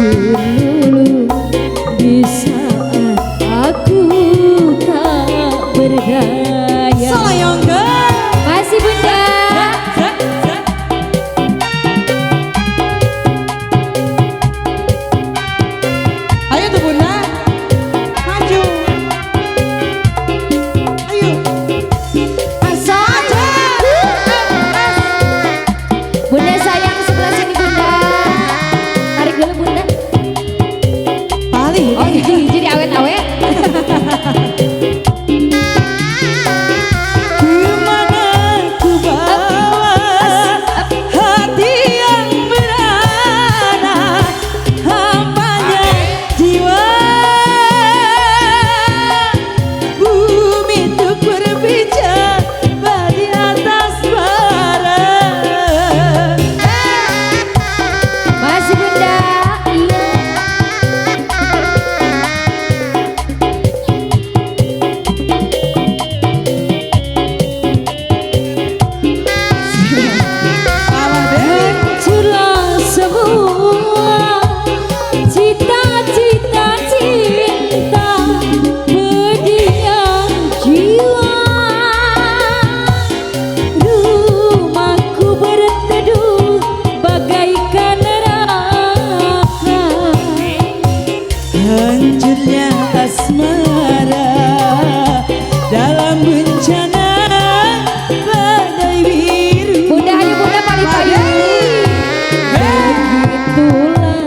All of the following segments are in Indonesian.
dulu di saat aku tak berdaya. Selayongkan Masih Bunda. ayo tuh Bunda, maju. Ayo. Asal Bunda sayang sebelah sini Bunda. Tarik dulu Bunda. Bali. Oh jadi awet-awet. Kemana ku bawa hati yang merana, hampanya jiwa. Bumi untuk berbicara di atas bara. Masih Bunda. Iya. Hancurlah semua cita-cita cinta, pedihnya jiwa. Rumahku berteduh bagaikan neraka. Hancurnya asmara dalam bencana badai biru. Bunda ayo Bunda paling payung. Begitulah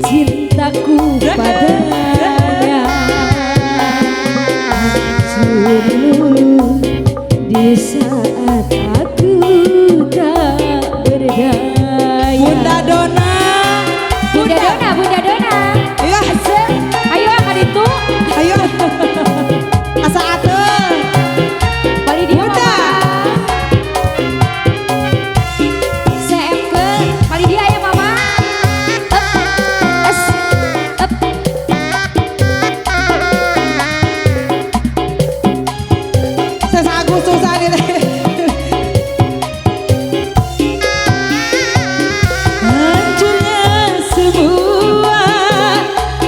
cintaku padanya. Hancur dulu di saat aku tak berdaya. Bunda Dona, Bunda Dona, Bunda Dona. iya, Ayo angkat itu. ayo, asa atur. Balik dia Bunda. Mama. CMK, balik dia ya Mama. Up, es, up. Saya Agustus susah nih. Hancurnya semua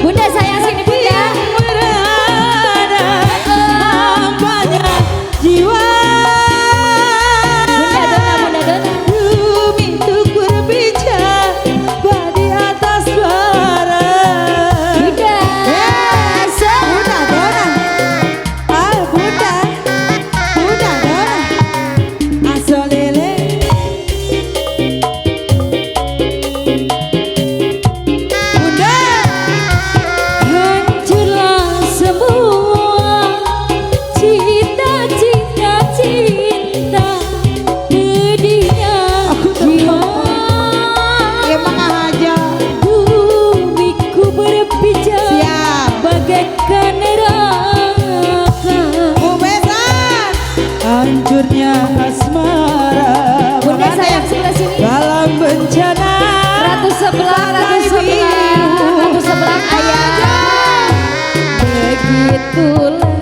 Bunda sayang sini Bunda. merana, hampanya jiwa. Bunda Dona, Bunda Dona. Bumi untuk berbicara di atas bara. Bunda. Bunda Dona, ah Bunda, Bunda Dona, asal lele. Bunda, Hancurlah semua cita-cita cinta, pedihnya jiwa. emang aja. Bumiku berbicara Siap. bagaikan neraka. Bu Besan, hancurnya asmara. Bunda sayang sebelah sini. Dalam bencana. Ratu sebelah, Ratu sebelah, Ratu sebelah ayah. Begitulah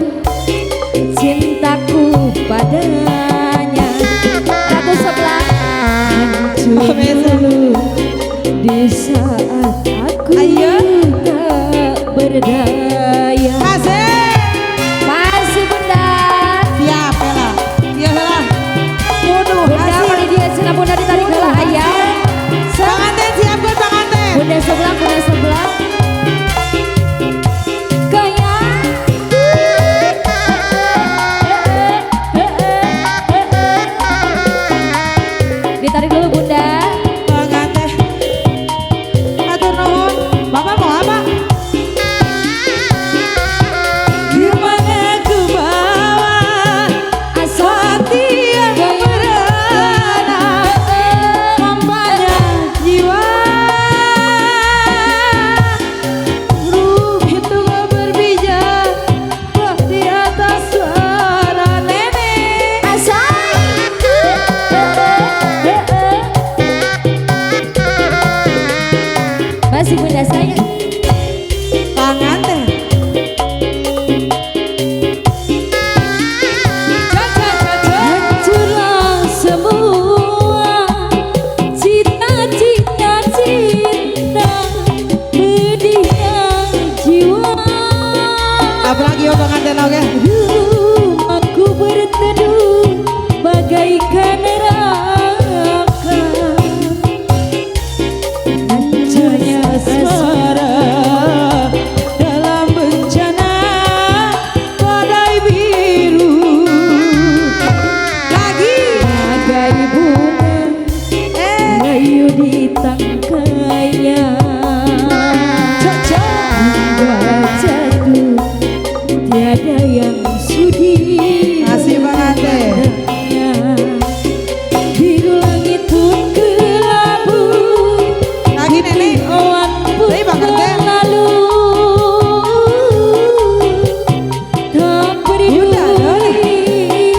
cintaku padanya. Ratu sebelah. Hancur dulu di saat aku Ayo. tak berdaya. Asik. Masih Bunda. Siap ya lah. Iya lah. Waduh, Bunda asik. pada dia cina Bunda ditarik dulu ayah. Panganten siapkan panganten. Bunda sebelah, Bunda sebelah. Kayak ditarik dulu Bunda. Panganten. Atur nuhun. Bapak mau apa? Gimana ku bawa hati yang merana, hampanya jiwa. pengantin oke. Aku berteduh bagaikan neraka, hancurnya asmara Dalam bencana badai biru. Lagi bagai bunga layu di tangkainya. Hingga jatuh tiada yang sudi. Masih pengantin. Biru langit pun kelabu, Lagi nenek. awan pun Tapi pengantin. berlalu. Tak peduli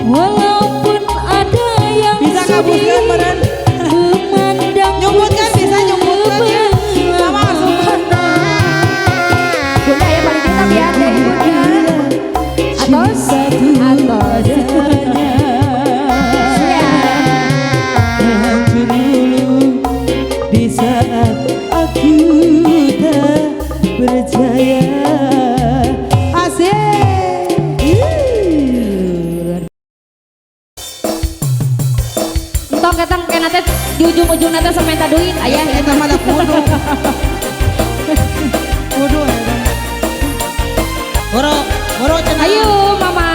walaupun ada yang Bisa ngabuskan badan. memandang Nyumput kan, bisa nyumput kan ya. Mama langsung kan. Bunda yang paling hitam ya dari Bunda. Atos, atos. Hancur dulu di saat aku tak berjaya. Asik. Entong ketang kena teh di ujung-ujung nanti sama minta duit ayah. Eta mah da kudu. Kudu eta. Boro cenah. Ayo mama,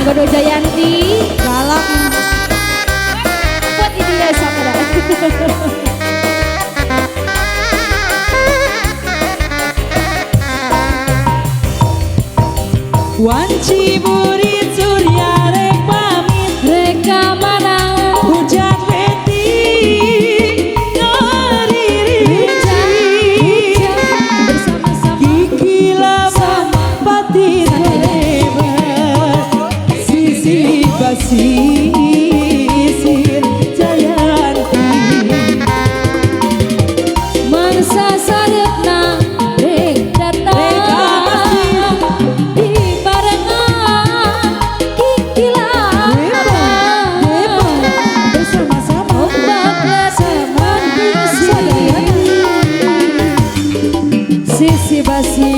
Bodo Jayanti. Galak. Buat ini ya sama dah. Wanci murid surya rek pamit. Reka mana? Hujan beti Hujan bersama-sama. gigi lama batin hebat. Sisi basisir Jayanti. Mangsa sarepna rek datang di barengan kikilan Bersama-sama ombak bersama sisi basi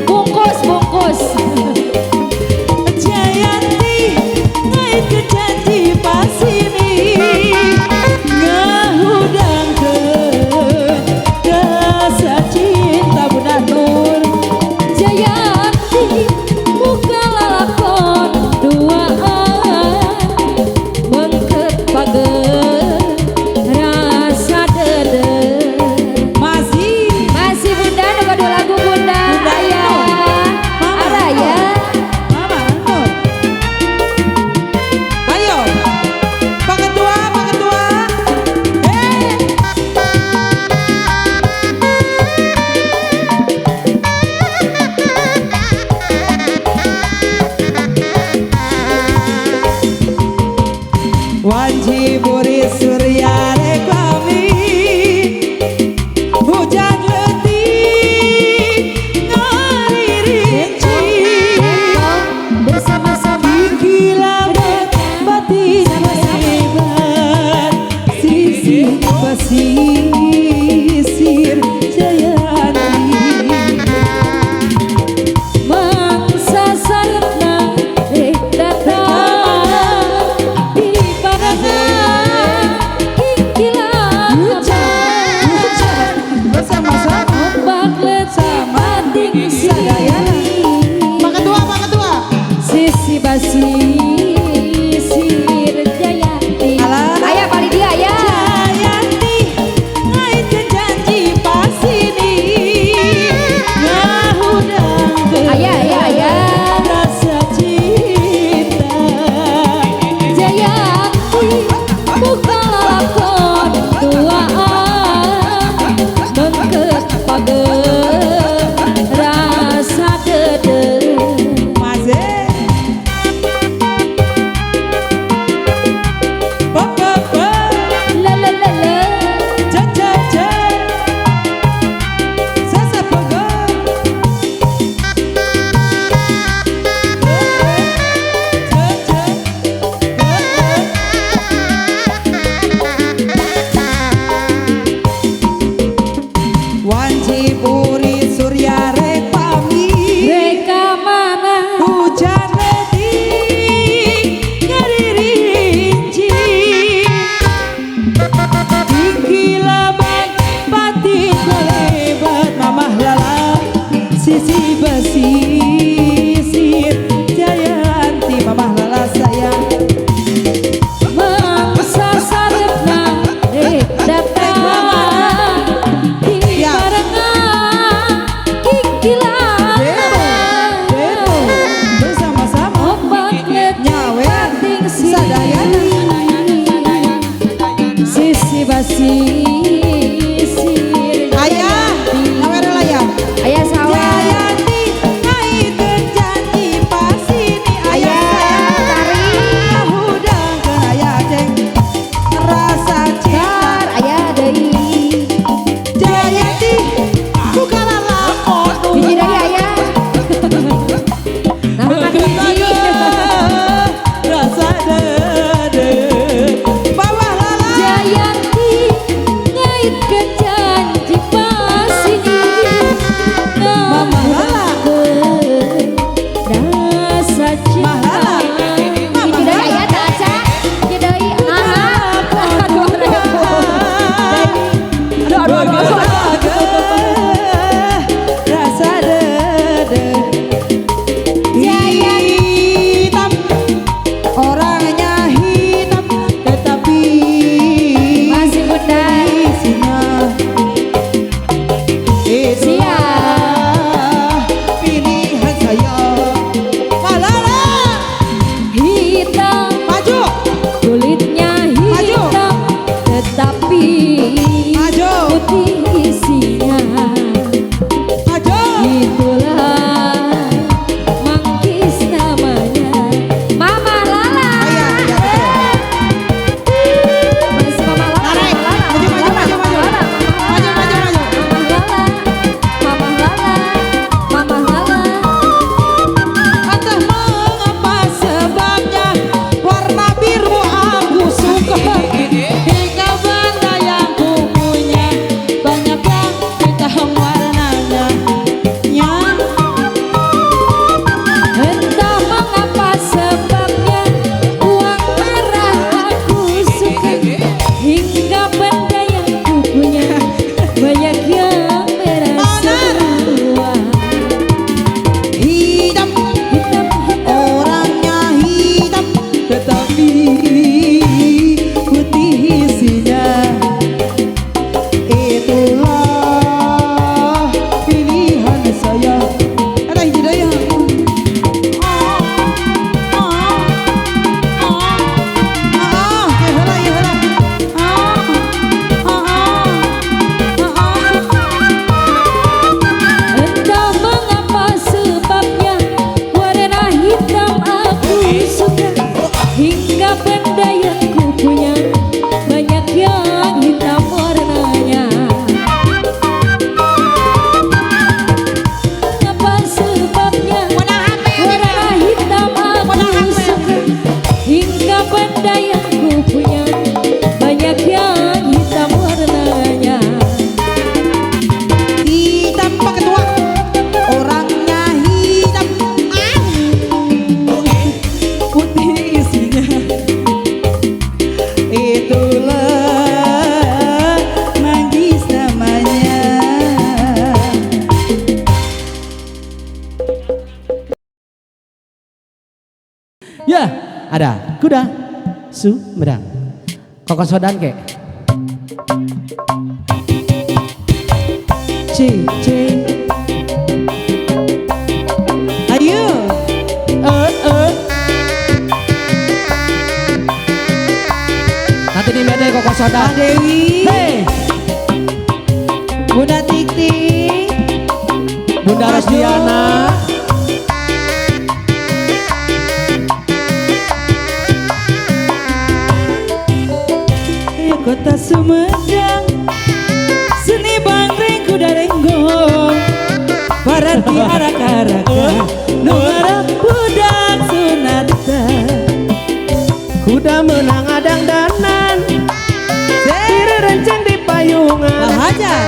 bungkus bungkus Jayanti ngai kejanji pasini ngahudang ke rasa cinta Bunda Nur. Jayanti buka lalakon duaan mengket pager rasa dede Masih masih Bunda nu Sisi basisir Jayanti Mama Lala sayang Mangsa sarepna datang Ya. barengan kikilan bersama-sama obat nyawer penting sadayana sisi basisir ayah nyawer lah ya ayah sawer Jayanti ngaitkeun janji pas ini ayah sayang tari hudangkeun ayah ceng rasa cinta tar ayah deui Jayanti bukalah lapor hiji deui ayah nah hiji rasa dede bawah lala Jayanti ngaitkeun janji pas ini Mama Lala. rasa cinta Mama hiji deui ayah tah aca hiji deui aduh rasa dede hitam orangnya hitam tetapi masih bundar isinya itu pilihan saya Malala hitam maju kulitnya hitam tetapi Maju. putih isinya maju itulah manggis namanya Mama Lala iya iya betul masih Mama Lala Tarik. Maju, maju, maju, maju. Maju, maju, maju. Mama Lala Mama Lala Entah mengapa sebabnya warna biru aku suka hingga benda yang ku punya banyak yang hitam warnanya entah mengapa sebabnya uang merah aku suka hingga benda yang ku punya banyak yang merah semua hitam hitam orangnya hitam tetapi putih isinya itulah pilihan saya ada hidayah entah mengapa sebabnya warna hitam aku suka hingga benda yang ku punya banyak yang hitam warnanya mengapa sebabnya warna hitam aku suka hingga benda yang ku punya banyak yang hitam warnanya hitam pakai tua orangnya hitam putih isinya itulah manggis namanya ya ada kuda Sumedang kokos sodan ke C ayo Nanti di media kokos soda. Dewi Hei, Bunda Tik-Tik Bunda Rosdiana. ya kota Sumedang seni bangring kuda renggong Parati arak-araka nu ngarep budak sunata Kuda menang adang danan. Diri renceng di payungan. Bahaja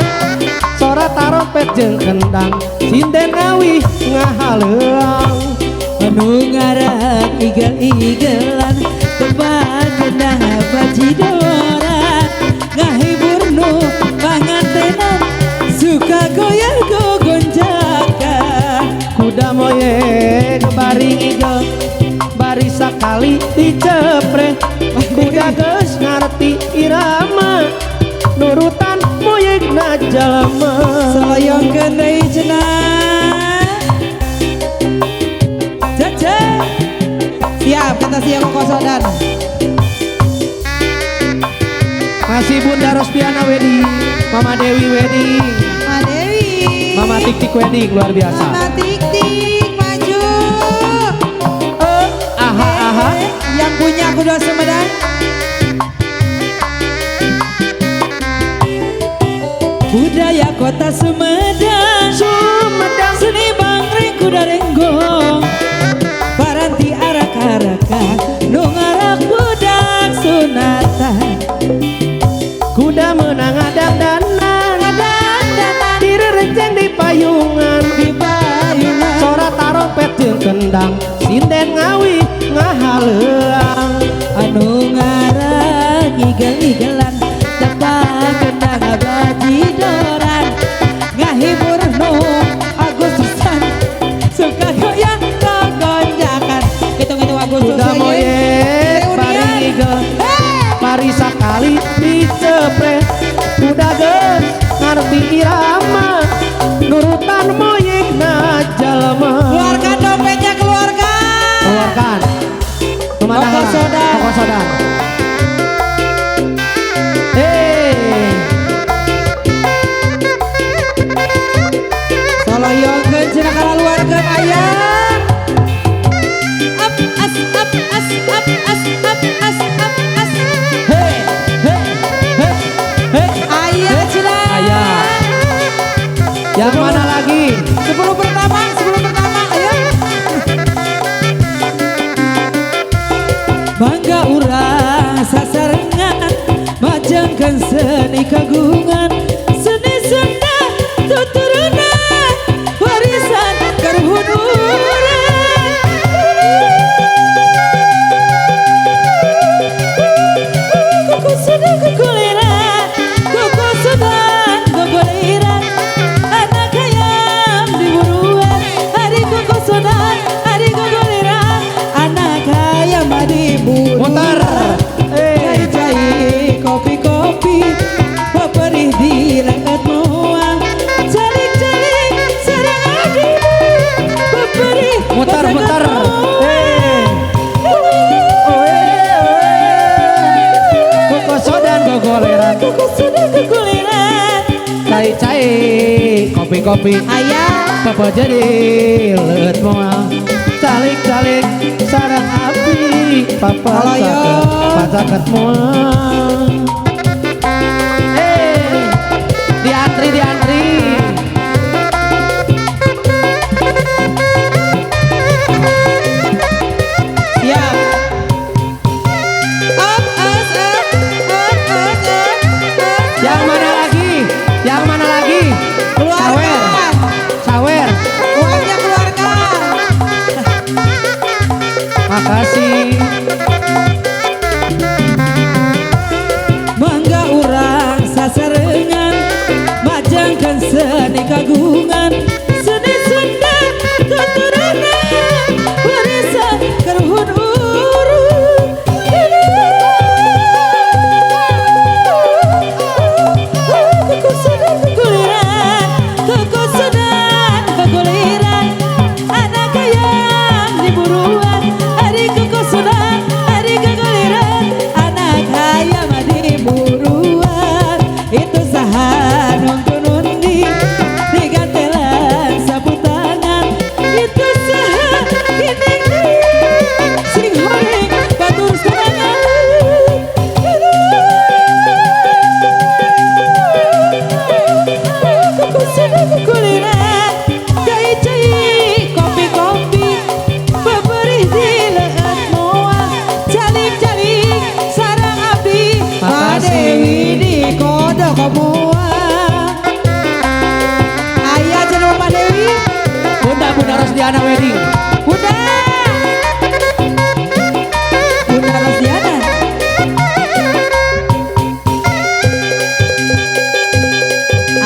Sora tarompet jeung kendang. Sinden ngawih ngahaleang. anu ngarak igel-igelan tebak genah bajidoran ngahibur nu pangantenan suka goyang go gonjakan jalma. Selayongkeun deui cenah. Cece. Siap, kita siap kokosodan. Masih Bunda Rostiana wedding, Mama Dewi wedding, Mama Dewi. Mama Tik Tik wedding luar biasa. Mama Tik Tik maju. Aha aha. Yang punya kuda Sumedang. Budaya kota Sumedang, Sumedang seni bangkring kuda renggong, paranti arak-arakan nu ngarak budak sunatan. kuda menang adang-danan, direreceng di payungan, Di payungan sora tarompet jeung kendang, sinden ngawi ngahaleuang. anu ngarak igel-igelan, tepang kendang abajidoran, ngahibur nu Agustusan, suka goyang gogonjakan. Hitung-hitung Agustus Kuda we, moyek reunian. bari ngigel, Hey! bari sakali dicepret. Kuda geus ngarti irama, nurutan moyek na jalma. Keluarkan dompetnya, keluarkan. Keluarkan. Kemana Kokosodan. Kokosodan. Hei, Soloyongkeun cenah kalaluarkeun aya. Up as up as up as up as up as. hei, hei, hei, hei. Aya cenah. Aya. Yang mana lagi? Sebelum pertama, ayo. Bangga urang sasarengan, majengkeun seni kagungan, seni Sunda tuturunan, warisan karuhun urang. Kuku sudah kukuliran, kuku sudah kukuliran, anak ayam diburuan, hari kuku sudah, hari kukuliran, anak ayam diburuan. Mutar. Cai-cai kopi-kopi, peperih di leket muang, calik-calik sareng adi, peperih Mutar, pasangan mutar. muang. Hei. Kokosodan gogoleran, Kuku sudah kekuliran, cai-cai, kopi-kopi, ayah papa jadi leut moal, calik-calik sarang api, papa Haloyo. pacaket moal. Hei, diantri, diantri. siap. Up as up, up. Yang mana lagi? Yang mana lagi? Keluarkan, Sawer. uangnya keluarkan. Makasih. Mangga urang sasarengan, majangkeun seni kagungan, seni Sunda tuturunan, warisan karuhun urang. Kuku sudah kukuliran, kuku sudah kukuliran, anak ayam diburuan, hari kuku sudah, hari kukuliran, anak ayam diburuan. Itu saha nunggu-nundi digantelan sapu tangan, itu saha gini sing horeng batur serangan. Kuku sudah kukuliran, cai-cai kopi-kopi, beberih di leut moal, calik-calik sarang abdi, Makasih. Dewi di kodok moal. Ayah cenah Mama Dewi, Bunda Rosdiana wedding. Bunda Rosdiana.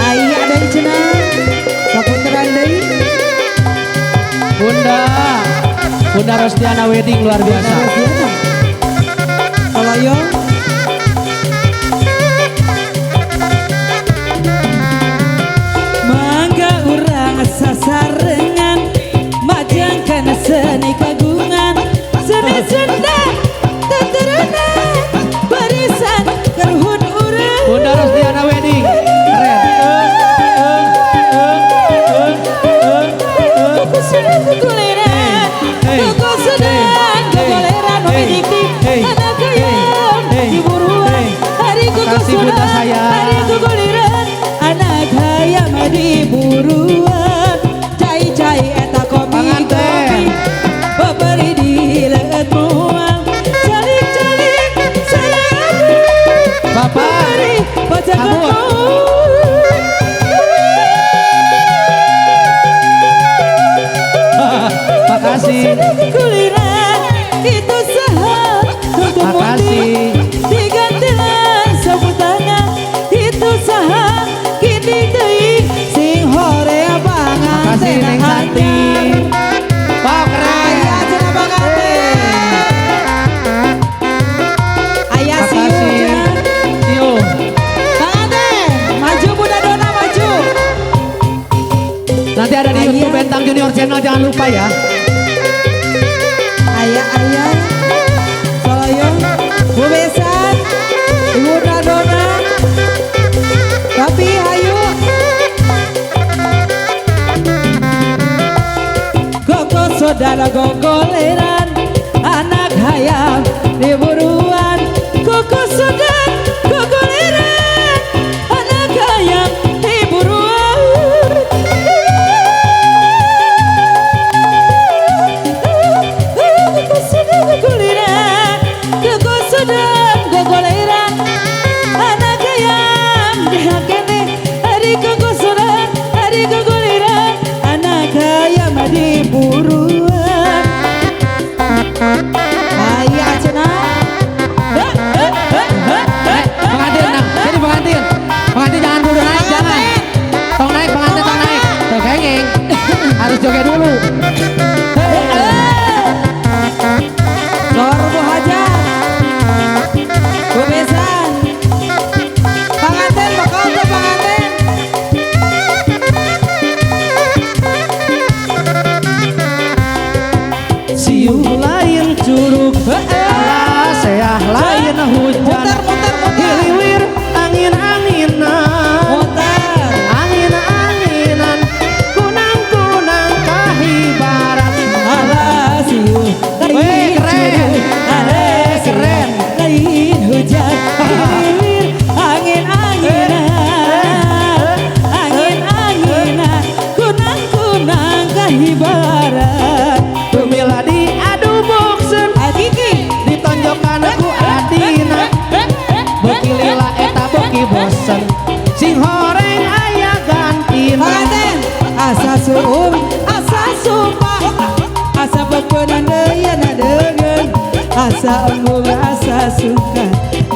Ayah deui cenah, saputeran deui. Bunda Rostiana wedding luar biasa. Soloyong madi buruan cai-cai eta kopi-kopi babari di leut moal calik-calik sayang babari pajagan Makasih. kuliran itu saham untuk Makasih. digantilan sapu tangan itu saham kini teuing sing hore banget Makasih Neng Santi. Pak keren. aya cenah banget aya siu Makasih. cenah Siu. banget maju Bunda Dona maju Nanti ada di YouTube Bentang Junior Channel, jangan lupa ya. aya Soloyong Bu Besan Ibu Dona tapi ayo Koko saudara gogoleran anak hayam di buruan Koko saudara gogoleran anak hayam di buruan Koko saudara gogoleran Koko saudara gogoleran anak hayam di hakene hari koko saudara hari gogoleran anak hayam di buruan aya cenah Pengantin, nah, jadi pengantin. Pengantin jangan dulu naik, jangan. Tong naik, pengantin tong naik. Tuh kengeng. Harus joget dulu. Lor Bu Hajar Bu Besan panganten bakal tuh panganten Siu lain curug, alah seah lain hujan. Hiliwir angin-anginan, muter angin-anginan, kunang-kunang kahibaran. alah siu Weh, keren. alah Keren. lain hujan hiliwir angin-anginan angin-anginan kunang-kunang kahibaran Pemiladi adu boksen, Kiki ditonjokkan ku adina. Beki lila eta beki bosen, sing horeng aya gantina. panganten asa suum asa sumpah asa bekenan deuyana deugeun asa embung asa suka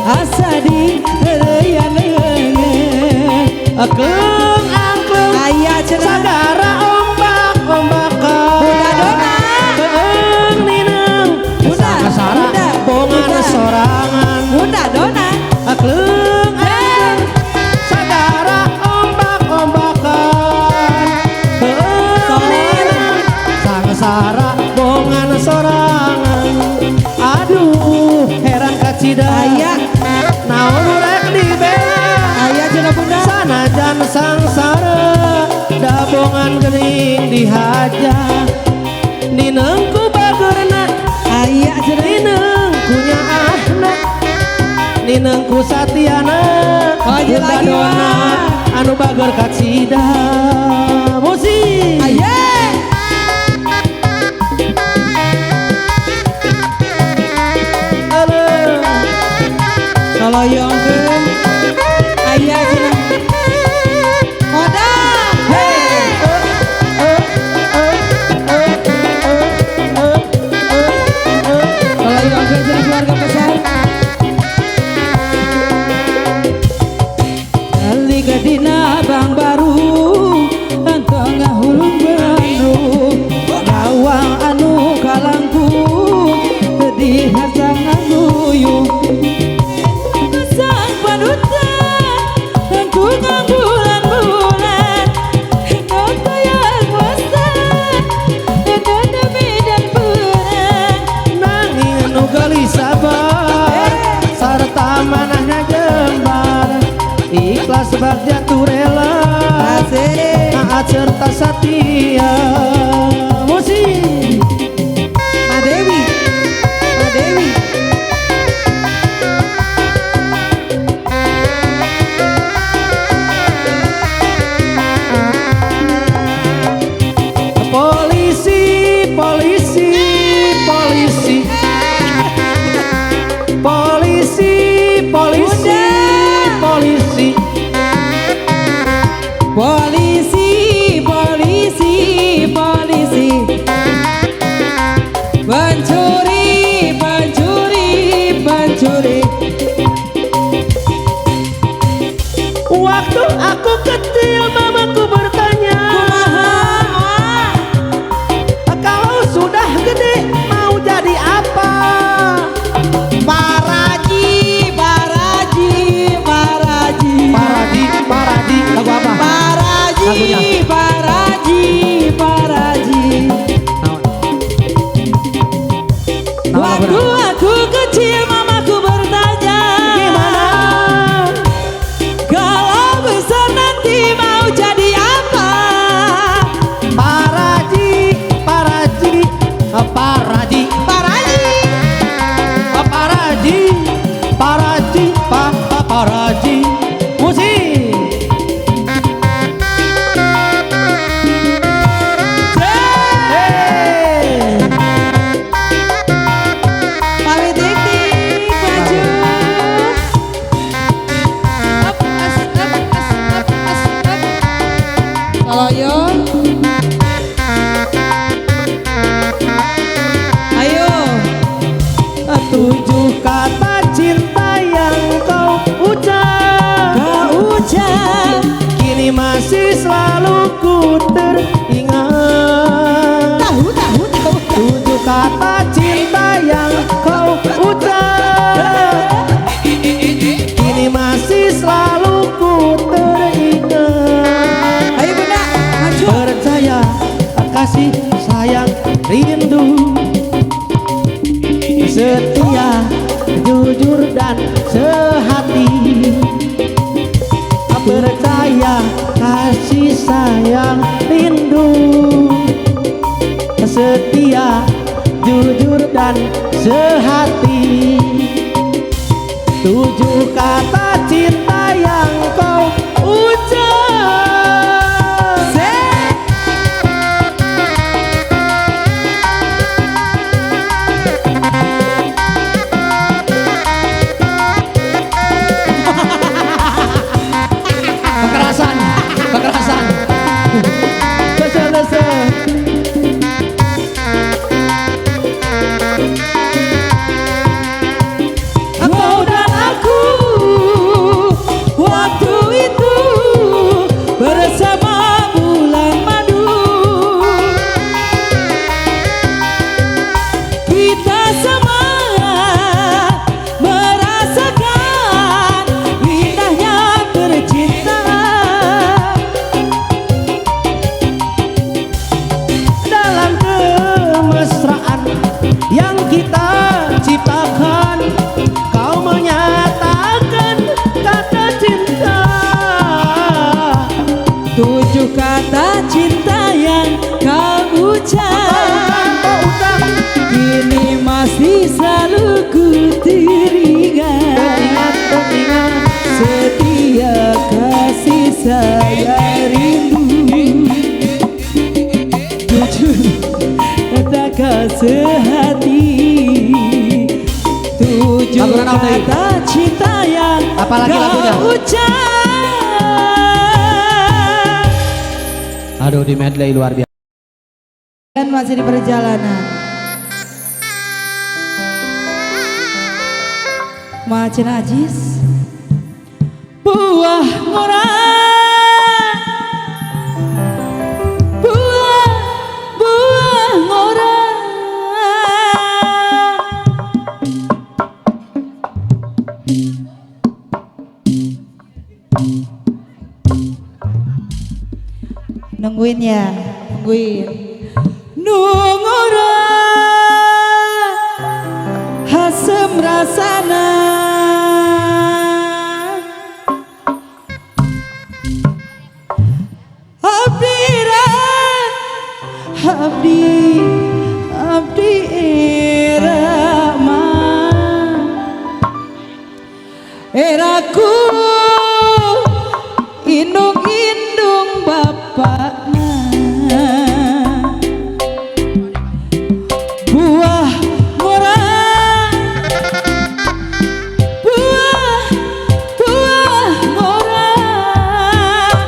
asa di deuyana leungeun Akeung angklung aya cenah sagara ombak-ombakan. Bunda Dona Keung nineng Bunda, sarang Bunda, bongan Bunda. sorangan. Bunda Dona Akeung angklung sagara ombak-ombakan. Keung nineng sangsara bongan sorangan. Aduh heran kacida aya naon rek dibela. aya cenah Bunda Sanajan sangsara dabongan geuning dihaja ninengku bageurna aya cenah ninengku nyaahna ninengku satiana Maju Bunda lagi, Dona Wak. anu bager katsida musik aya Halo. Soloyongkeun aya cenah Kodam Soloyongkeun cenah keluarga besar Kali gadina bang baru Antong ngahulung Bandung Gawang anu kalangkung Sedih hasang ngaguyung Sang panutan Aku bulan-bulan Nota yang bosan Nada medan perang nanging anu gelis sabar sarta manahna jembar ikhlas bagja tu rela Asik taat serta satia musik Madewi Madewi Pak Raji, Pak Raji. Waktu aku kecil mamaku bertanya, Gimana? kalau besar nanti mau jadi apa? Paraji, Paraji, Paraji, Paraji, Paraji, Paraji, Paraji, musik. Hey. Mami Tik Tik maju. Up, as, up, as, up, as, up. Kalau yo, ayo. 7 kata cinta yang kau ucap, Kau ucap, kini masih selalu ku teringat. tahu. 7 kata cinta yang kau ucap, kini masih selalu ku teringat. Ayo bunda, maju. Percaya, kasih, sayang, rindu, setia, jujur dan sehati. Percaya, kasih, sayang, rindu, setia, jujur dan sehati. 7 kata cinta yang kau ucap. Kekerasan, kekerasan. Lese. Kau dan aku waktu itu bersama bulan madu. Kita sama merasakan indahnya bercinta. Dalam kemesraan yang kita ciptakan, kau menyatakan kata cinta. 7 kata cinta yang kau ucap, kini masih selalu ku teringat. Setia, kasih, sayang, rindu, jujur, katakan sehati. 7 Lagu Ranau Day. kata cinta yang Apalagi lagunya? kau ucap. Aduh, di medley luar biasa. Dan masih di perjalanan. Macen Ajis, buah ngorang, buah ngorang. Nungguin ya, nungguin. Nungura hasem rasana, abdi irama, eraku indung bapakna. Buah ngorang, buah ngorang,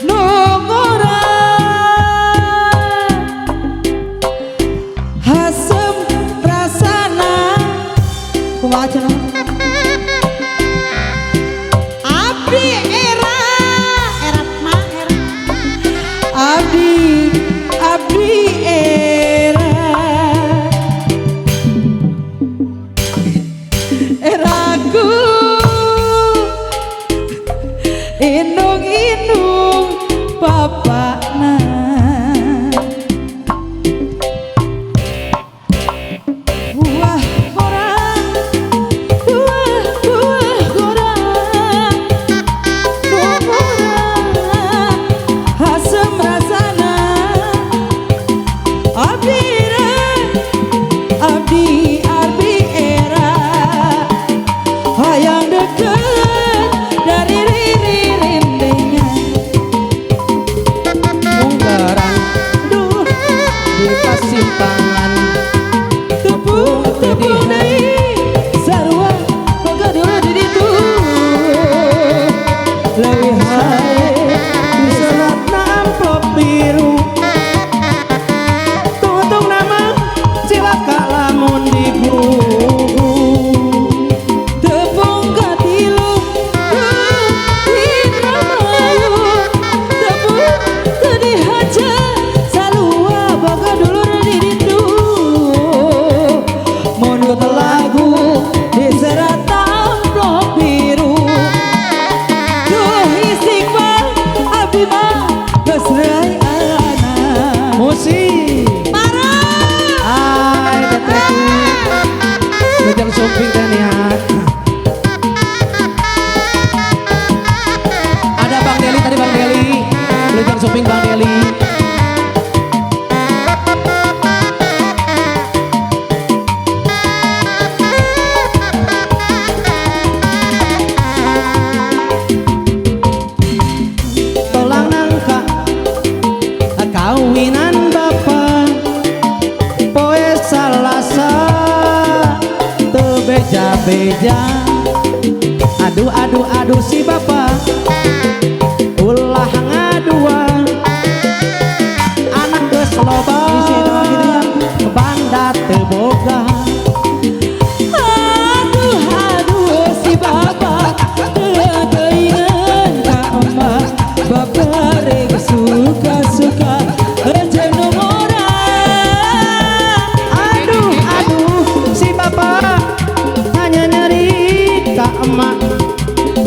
no ngorang, hasem rasana. Kumaha cenah? gendong indung bapakna. Buah orang, buah orang, orang asam rasana. Abdi abdi era hayang deket dari rindengan. Munggaran Duh, dikasih tangan tepung deui sarua boga dulu di ditu. Leuwih hae diseratna amplop biru. Tuntung nama cilaka lamun digugu. Tepung katilu Indramayu. Tepung teu haja salua boga dulur di ditu. Mun lagu diserat amplop biru. Duh istighfar abdi mah geus reuy alana. musik. Hai teteku Lujang Sumping teh niat. Ada Bang Deli tadi, Bang Deli Lujang Sumping, Bang Deli. Tolang nangka kawinan bapak poe Salasa teu beja-beja. Aduh aduh aduh si bapak ulah ngaduan anak geus loba banda teu boga. Aduh aduh si bapak teuingan ka emak. Bapak rek suka-suka jeung orang. Aduh aduh si bapak hanya nyeri ka emak.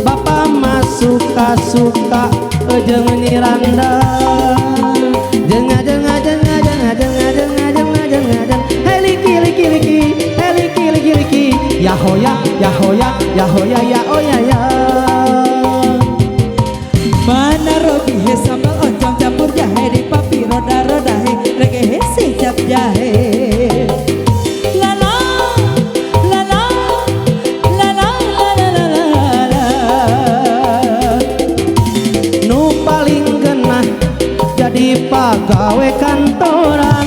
Bapak mah suka-suka jeung nyiranda. Jenga jenga jenga jenga jenga jenga jenga jenga jenga. Hey liki liki liki, hey liki liki liki. Ya hoya ya hoya ya hoya ya oya ya. Mana robi he sambal oncom campur jahe di papi roda-roda he rege he sicap jahe. Lala lala lala lala lala. Nu paling genah jadi pagawe kantoran.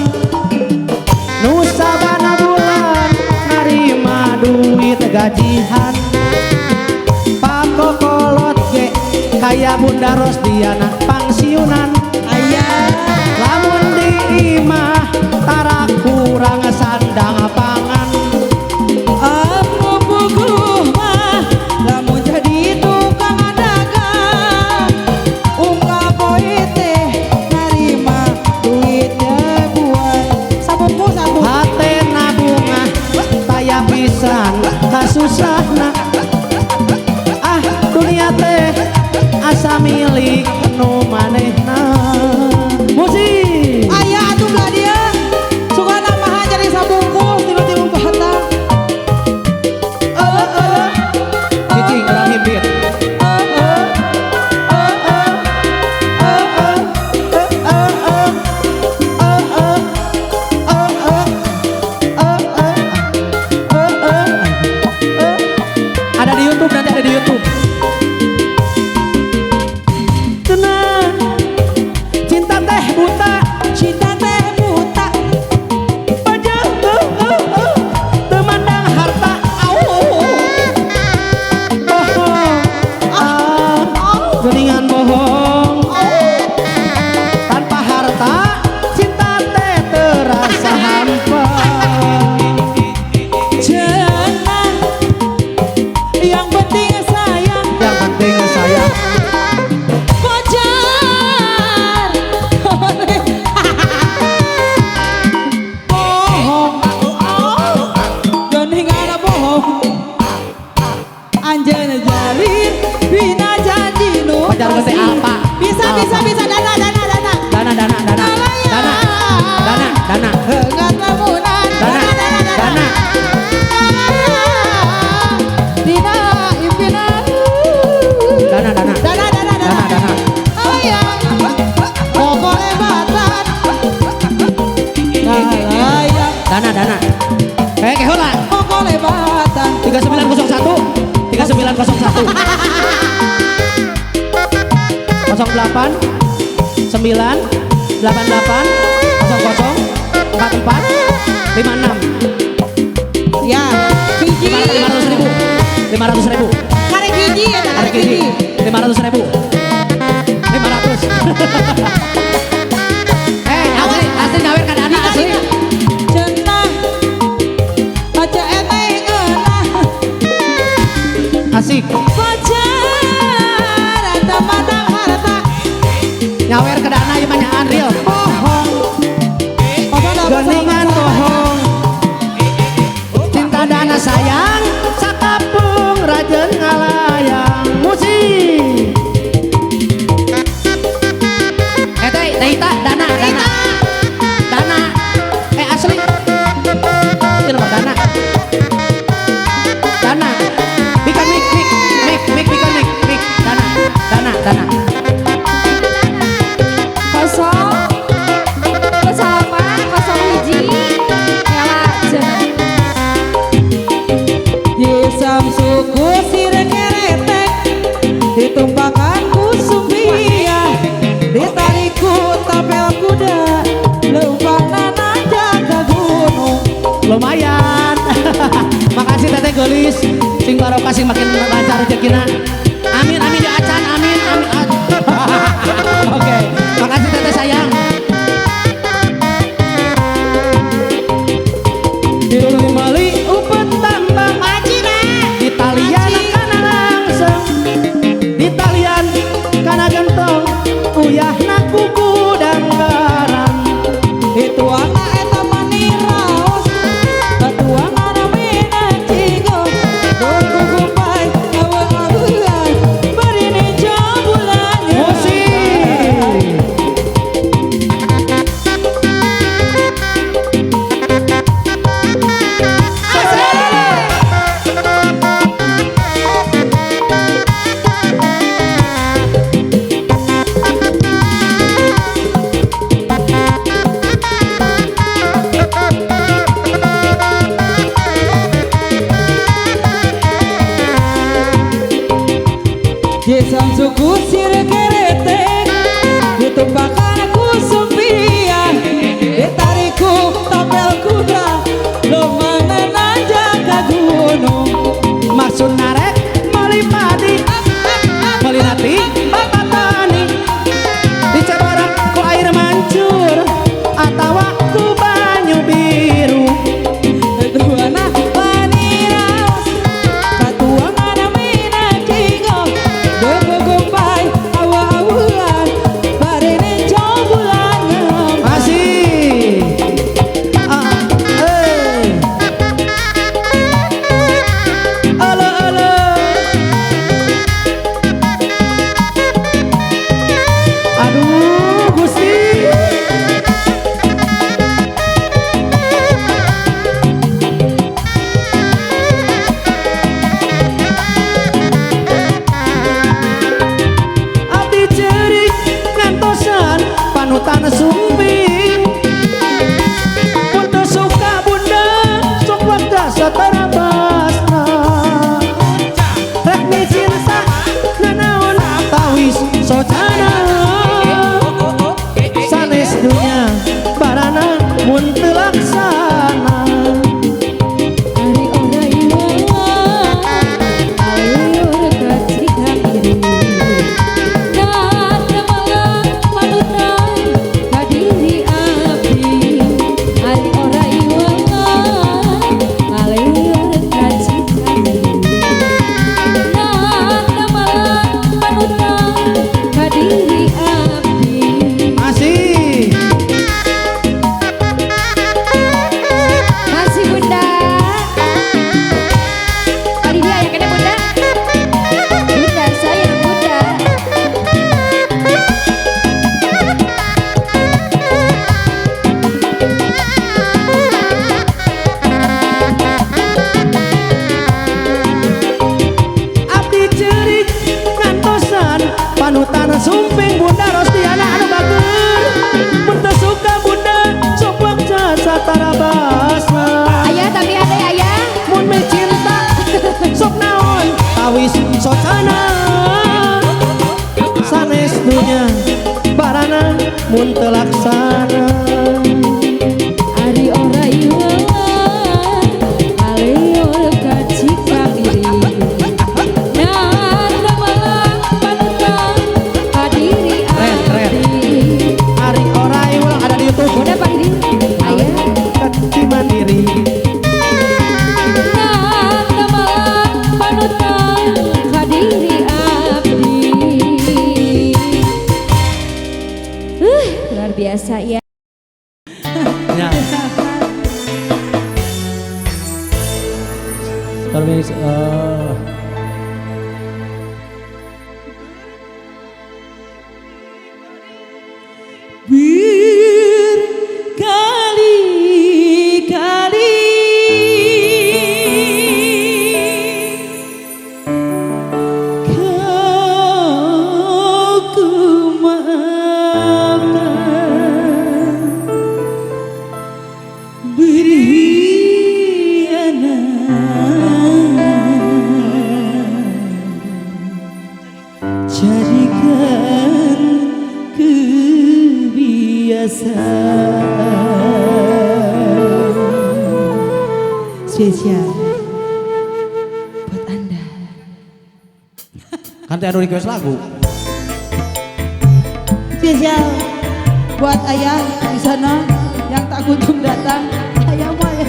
Nu sabana bulan narima duit gajian. Pakokolot ge kaya Bunda Rosdiana pangsiunan. Ayah Lamun di imah tara kurang sandang pangan. aku puguh mah lamun jadi tukang dagang. Ungkap poe teh narima duitnya buat sabungkus aku. Hate nabungah taya pisan kasusahna. Ah dunia teh asa milik nu manehna. Musik. Ayah atuh belah dia suka namahan jadi sabungkus tilu-tilu batang. Cicing urang himpit. Ada di YouTube, nanti ada di YouTube. Tenang, cinta teh buta, Cinta teh buta. pajang temandang harta. Bohong, geningan bohong. Tanpa harta, cinta teh terasa hampa. Jangan yang penting sayang. Yang penting saya Pacar bohong. Geningan bohong. Anjeun jalin bina janji nu pacar teh Bisa dana. Enggak lamunan Dana. Dina impinan Dana. Ayang pokok ebatan Ayang Dana. Kayak hola. pokok ebatan 3901 08 9 88 00 44 56 Ya biji 500.000 Karek biji ya Ada karek gigi biji 500.000 500 asli nyawer ka Dana asli Cenah Aja emeh ngeunah asik Pacar Rata madang harta nyawer ke Dana ieu mah nyaan real Bohong geningan bohong cinta Dana sayang sakapung rajen ngalayang musik teh Ita Dana asli ini nomor Dana bikin mik Dana Kosong Bersama Kosong hiji Ela cenah Yesam suku sirekeretek Ditumpakan kusumbia Ditariku tapel kuda Leumpang nana jaga gunung lumayan makasih teteh gelis sing barokah sing makin lancar rezekina amin di acan amin oke makasih teteh sayang dirulungi mali upet tambang di talian kana langsung di talian kana gentong uyahna kuku dan garam Itu anak eta maniraos Ketua ngana mina cigo Doku kumpai awal-awalan Berini jabulannya musik Jesam suku sirekeretek Ditumpakan kusumbia Ditariku tapel kuda Lumangan jaga gunung maksud narek mali padi mali nati bapak tani dicebarak ku air mancur atawa ku banyu biru Ketua na maniraos Ketua ngana mina cigo Doku kumpai awal-awalan Berini jabulannya masih alo aduh Gusti abdi cerik ngantosan panutan sumping untuk suka bunda sok wakda satarabasna rek mi cinta nanaon tawis socana sanes dunya barana mun teu laksana Ari ora iwa Alur kecikang iri Dan malang panutan Kadi mun teu laksana Ari ora ilang aleur kacikak diri Nyata malang panutan kadiri abdi Ari orai ulang ada di YouTube Udah Pak Didi Aya Keci mandiri Nyata malang panutan kadiri abdi Luar biasa ya ya. Permisi Berkali-kali kau ku maafkan berkhianat jadikan kebiasaan spesial buat Anda. kan teh anu request lagu Spesial buat ayah di sana yang tak kunjung datang. Ayah mah ya.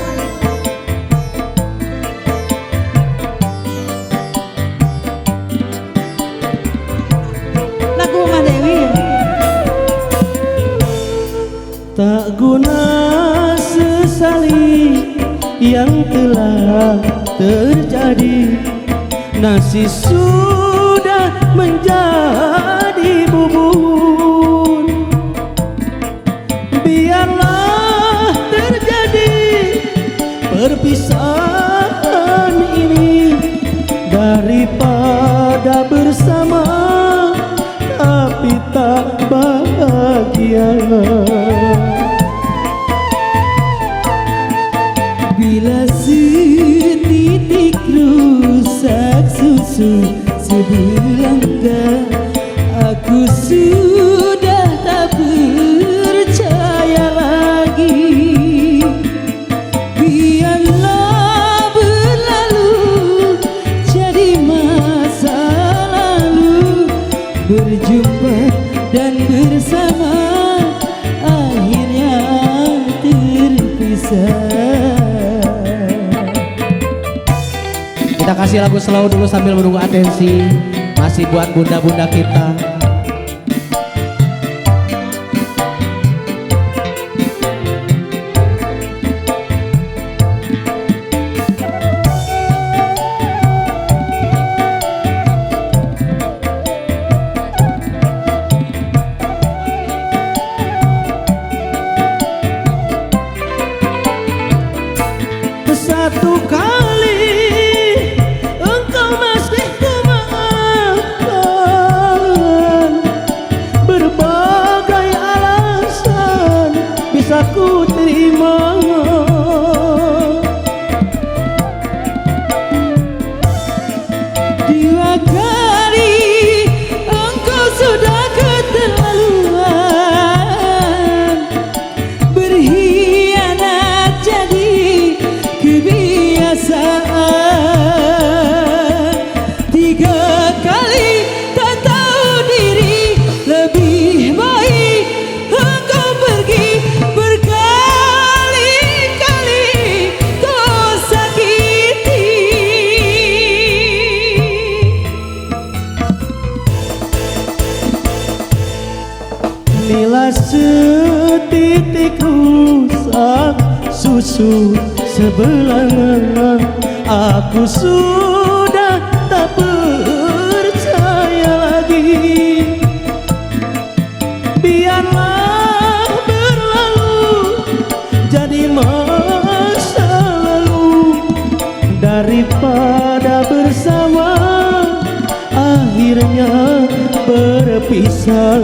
Lagu Mama Dewi. tak guna sesali yang telah terjadi nasi sudah menjadi bubur biarlah terjadi perpisahan ini daripada bersama tapi tak bahagia Bila setitik rusak susu sebelangkah aku sudah tak percaya lagi biarlah berlalu jadi masa lalu berjumpa dan bersama akhirnya terpisah. Kita kasih lagu slow dulu sambil menunggu atensi. Masih buat bunda-bunda kita. Satu kali engkau masih ku maafkan, berbagai alasan bisa ku terima. Dua kali engkau sudah keterlaluan berkhianat jadi kebiasaan. Tiga kali tak tahu diri lebih baik engkau pergi berkali-kali kau sakiti. Bila setitik rusak susu sebelah aku sudah tak percaya lagi biarlah berlalu jadi masa lalu daripada bersama akhirnya berpisah.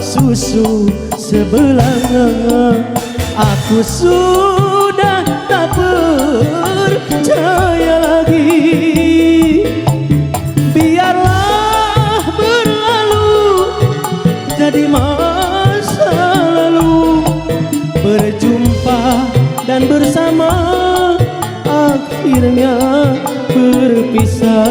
susu sebelah. Aku sudah tak percaya lagi. Biarlah berlalu jadi masa lalu. Berjumpa dan bersama, akhirnya berpisah.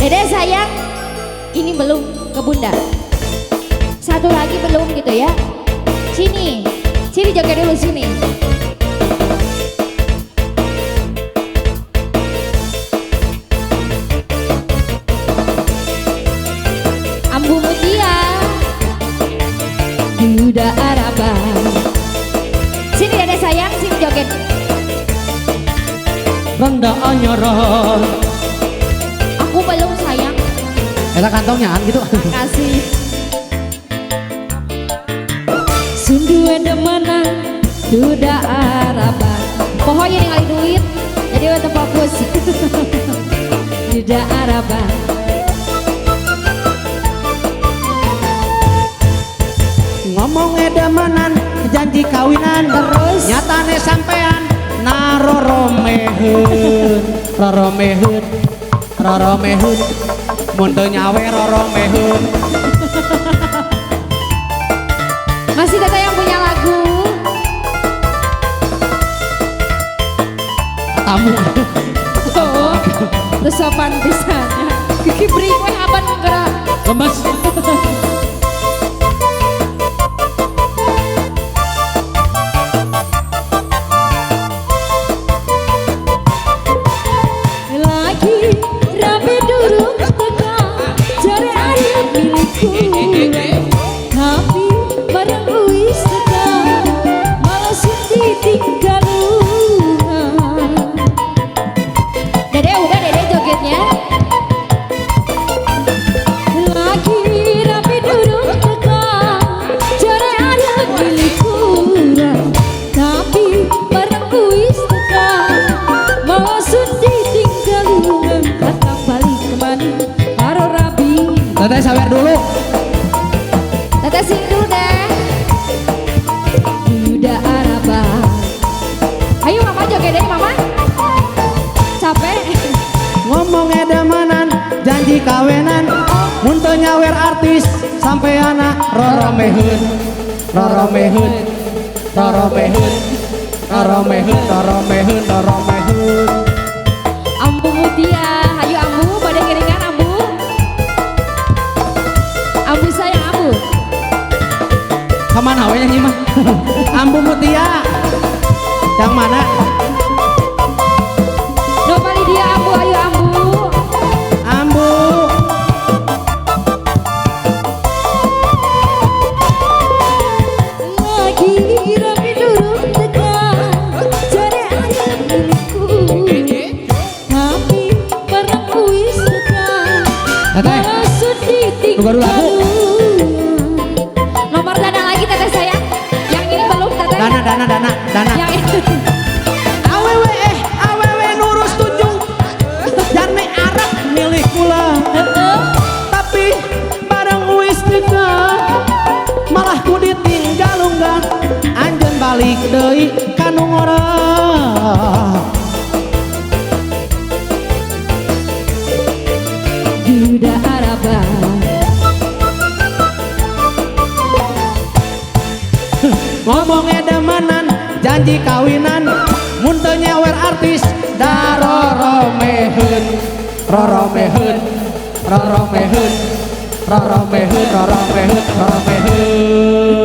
Dede sayang, ini belum ke bunda. Satu lagi belum gitu ya. Sini, sini joget dulu sini. Ambu Mutia, Duda Araba. Sini dede sayang, sini joget. Rendah anyaran. Aku belum sayang. Eta kantongnya gitu. Kasih. Sundu ada mana Duda Araba. Pokoknya ningali duit, jadi waktu fokus. Duda Araba. Ngomong edamanan janji kawinan, terus nyatane sampean naroromehun. Roromehun, roromehun, mun teu nyawe roromehun. Masih Tete yang punya lagu. Tamu. Oh, resapan pisannya. Kiki beri kue aban gerak. Lemes. Lagi rapi durung teka jare ari milikku. Tapi bareng wis teka malah sing ditinggal. Dede udah dede jogetnya. Lagi rapi durung teka jare ari milikku. Tapi bareng wis teka malah sing ditinggal. Datang balik kemana karo rabi. Tete sawer dulu. Tete sing dulu deh. Duda Araba. Ayo mama joget deh mama. Capek. Ngomong edamanan janji kawinan, mun teu nyawer artis sampeana roromehun. Roromehun, roromehun, roromehun, roromehun, roromehun. Ambu Mutia, ayo Ambu, pada ngiringan Ambu. Ambu sayang Ambu. Kemana we nyanyi mah? Ambu Mutia. Yang mana? Nopali dia Ambu, ayo Ambu. Ambu. Lagi rapi durung teka jare ari milikku. Tapi bareng wis teka Tete, malah sedih baru lagu. Nomor dana lagi Tete sayang. Yang ini belum Tete. Dana. Yang ini. Awewe nurus tuju. Jane arep milik kula. Tapi bareng wis nikah malah ku ditinggal unggah. Anjeun balik deui ka nu ngorah. Duda Araba. Ngomong edamanan janji kawinan, mun teu nyawer artis daroromehun. Roromehun, roromehun, roromehun, roromehun, roromehun.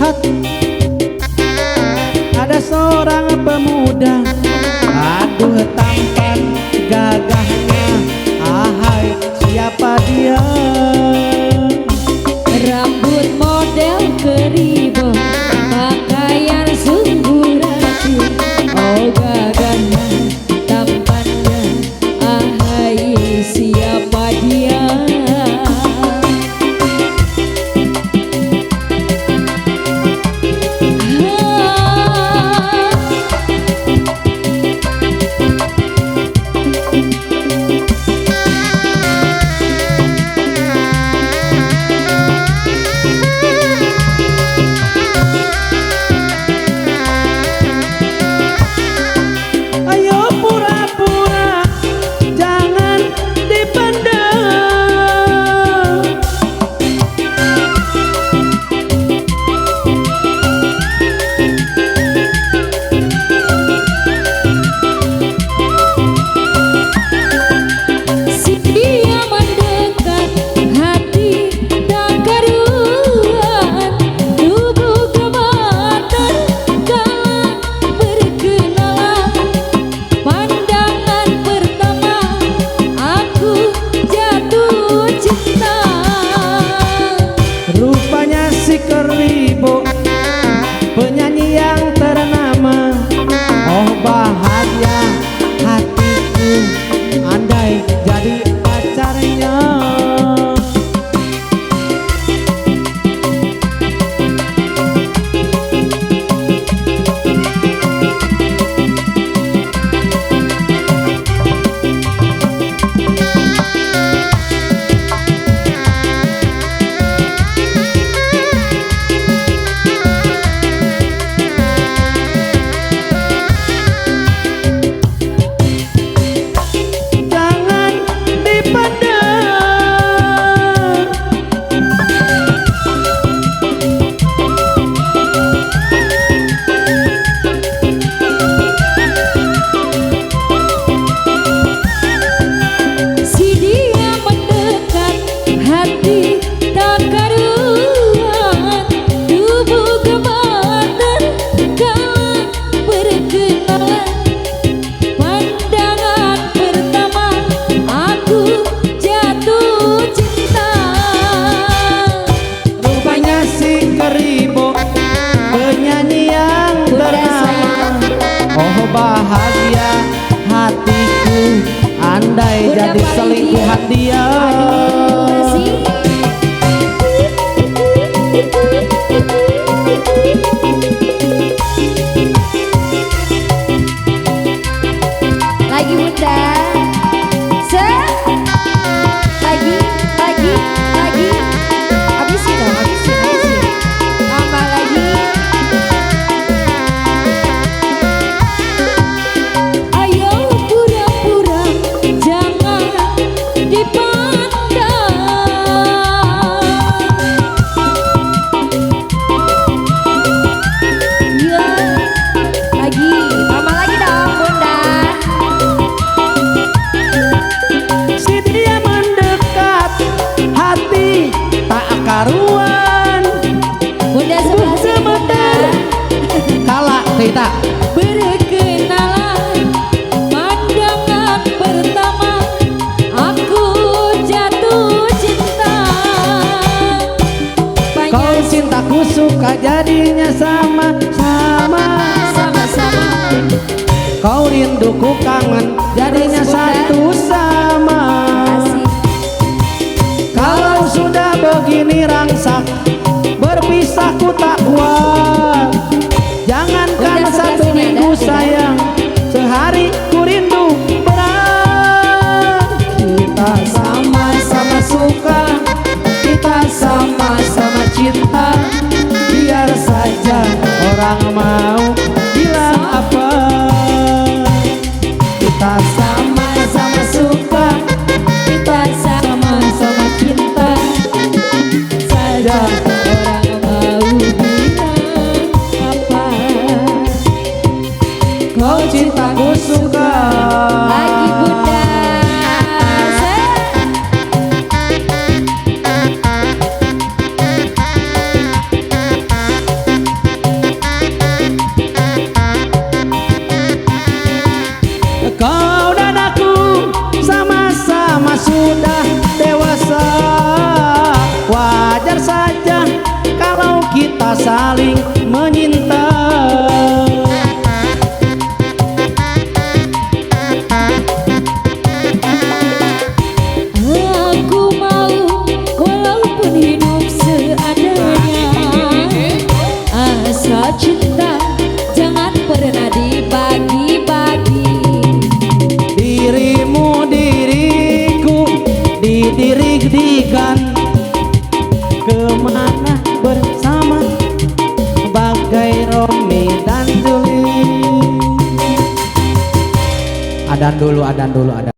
lihat ada seorang pemuda, aduh tampan gagahnya, ahai siapa dia? Rambut model keribo, pakaian sungguh rapi. Oh gagahnya, tampannya, ahai siapa dia? Ayo pura-pura jangan dipandang. Si dia mendekat, hati tak karuan, tubuh gemetar kala berkenalan. Pandangan pertama aku jatuh cinta. Rupanya si Keribo, penyanyi yang ternama. Oh bahagia hatiku andai jadi pacarnya. Jangan dipandang. Si dia mendekat, hati tak karuan, tubuh gemetar kala berkenalan. Pandangan pertama aku jatuh cinta. Rupanya si Keribo, penyanyi yang ternama. Oh bahagia hatiku andai Bunda jadi paling selingkuhan dia. Masih. Lagi bunda, lagi, habisin dong, habisin. Tambah lagi. Ayo pura-pura jangan dipandang. Ya, lagi, tambah lagi dong bunda. Si dia mendekat, hati tak karuan. Bunda sebelah sini bunda. Kala kita Berkenalan, pandangan pertama aku jatuh cinta. kau cintaku suka jadinya sama-sama. Sama-sama. Kau rinduku kangen jadinya Terus, Bunda. satu sama. Asik. Kalau sudah begini rangsak, berpisah ku tak kuat. Jangankan Bunda, sebelah satu sini minggu ada, sayang, sehari ku rindu berat. Kita sama-sama suka, kita sama-sama cinta. Biar saja orang mau bilang apa. Kita sama-sama suka, Kita sama-sama cinta. Saja orang mau bilang apa. kau cintaku suka. Lagi bunda. kita saling menyinta. Aku mau walaupun hidup seadanya, asa cinta jangan pernah dibagi-bagi. Dirimu diriku didirik-dikan, kemana bersama bagai Romi dan Juli. Adan dulu, adan dulu, adan.